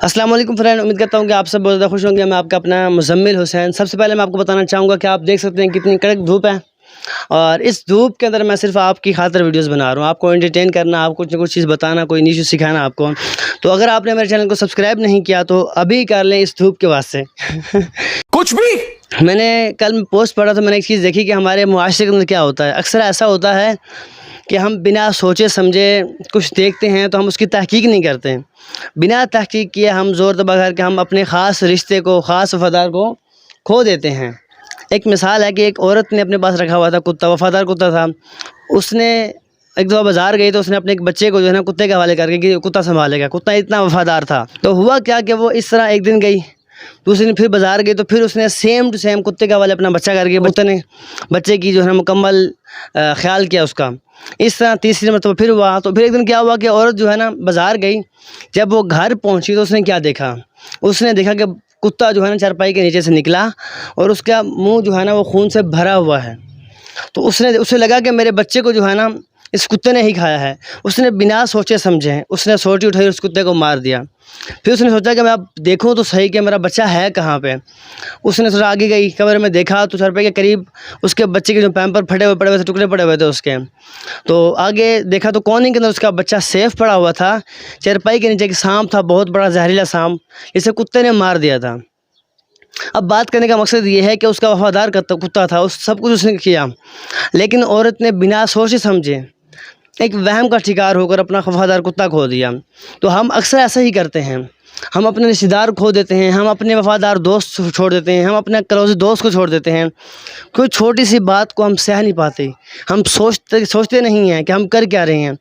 अस्सलाम वालेकुम फ्रेंड, उम्मीद करता हूँ कि आप सब बहुत ज़्यादा खुश होंगे। मैं आपका अपना मुज़म्मिल हुसैन। सबसे पहले मैं आपको बताना चाहूँगा कि आप देख सकते हैं कितनी कड़क धूप है, और इस धूप के अंदर मैं सिर्फ आपकी खातिर वीडियोस बना रहा हूँ, आपको एंटरटेन करना, आपको कुछ ना कुछ चीज़ बताना, कोई न्यू चीज़ सिखाना आपको। तो अगर आपने मेरे चैनल को सब्सक्राइब नहीं किया तो अभी कर लें इस धूप के वास्ते। कुछ भी मैंने कल पोस्ट पढ़ा तो मैंने एक चीज़ देखी कि हमारे मुआशरे के अंदर क्या होता है। अक्सर ऐसा होता है कि हम बिना सोचे समझे कुछ देखते हैं तो हम उसकी तहकीक नहीं करते हैं। बिना तहकीक किए हम ज़ोर दबा करके हम अपने ख़ास रिश्ते को, ख़ास वफ़ादार को खो देते हैं। एक मिसाल है कि एक औरत ने अपने पास रखा हुआ था कुत्ता, वफ़ादार कुत्ता था। उसने एक दफ़ा बाज़ार गई तो उसने अपने एक बच्चे को जो है ना कुत्ते के हवाले करके कि कुत्ता संभालेगा। कुत्ता इतना वफ़ादार था। तो हुआ क्या कि वो इस तरह एक दिन गई, दूसरे दिन फिर बाज़ार गई तो फिर उसने सेम टू सेम कुत्ते के हवाले अपना बच्चा करके कुत्ते ने बच्चे की जो है ना मुकम्मल ख्याल किया उसका। इस तरह तीसरी मरतबा फिर हुआ। तो फिर एक दिन क्या हुआ कि औरत जो है ना बाज़ार गई, जब वो घर पहुंची तो उसने क्या देखा, उसने देखा कि कुत्ता जो है ना चारपाई के नीचे से निकला और उसका मुंह जो है ना वो खून से भरा हुआ है। तो उसे लगा कि मेरे बच्चे को जो है ना इस कुत्ते ने ही खाया है। उसने बिना सोचे समझे उसने सोटी उठाई, उस कुत्ते को मार दिया। फिर उसने सोचा कि मैं अब देखूं तो सही कि मेरा बच्चा है कहाँ पे। उसने थोड़ा आगे गई, कमरे में देखा तो चारपाई के करीब उसके बच्चे के जो पैम्पर फटे हुए पड़े हुए थे, टुकड़े पड़े हुए थे उसके। तो आगे देखा तो कोने के अंदर उसका बच्चा सेफ पड़ा हुआ था। चारपाई के नीचे एक सांप था, बहुत बड़ा जहरीला सांप, जिसे कुत्ते ने मार दिया था। अब बात करने का मकसद ये है कि उसका वफादार कुत्ता था, उस सब कुछ उसने किया, लेकिन औरत ने बिना सोचे समझे एक वहम का शिकार होकर अपना वफादार कुत्ता खो दिया। तो हम अक्सर ऐसा ही करते हैं, हम अपने रिश्तेदार खो देते हैं, हम अपने वफादार दोस्त छोड़ देते हैं, हम अपने क्लोज दोस्त को छोड़ देते हैं। कोई छोटी सी बात को हम सह नहीं पाते, हम सोचते नहीं हैं कि हम कर क्या रहे हैं।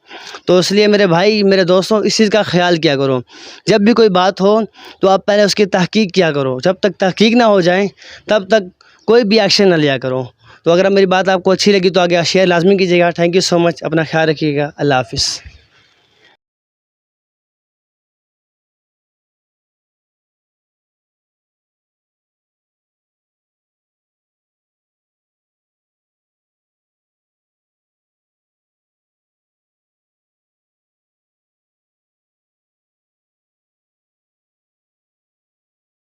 तो इसलिए मेरे भाई, मेरे दोस्तों, इस चीज़ का ख्याल किया करो। जब भी कोई बात हो तो आप पहले उसकी तहकीक किया करो। जब तक तहकीक ना हो जाए तब तक कोई भी एक्शन ना लिया करो। तो अगर मेरी बात आपको अच्छी लगी तो आगे शेयर लाजमी कीजिएगा। Thank you so much. अपना ख्याल रखिएगा। अल्लाह हाफ़िज़।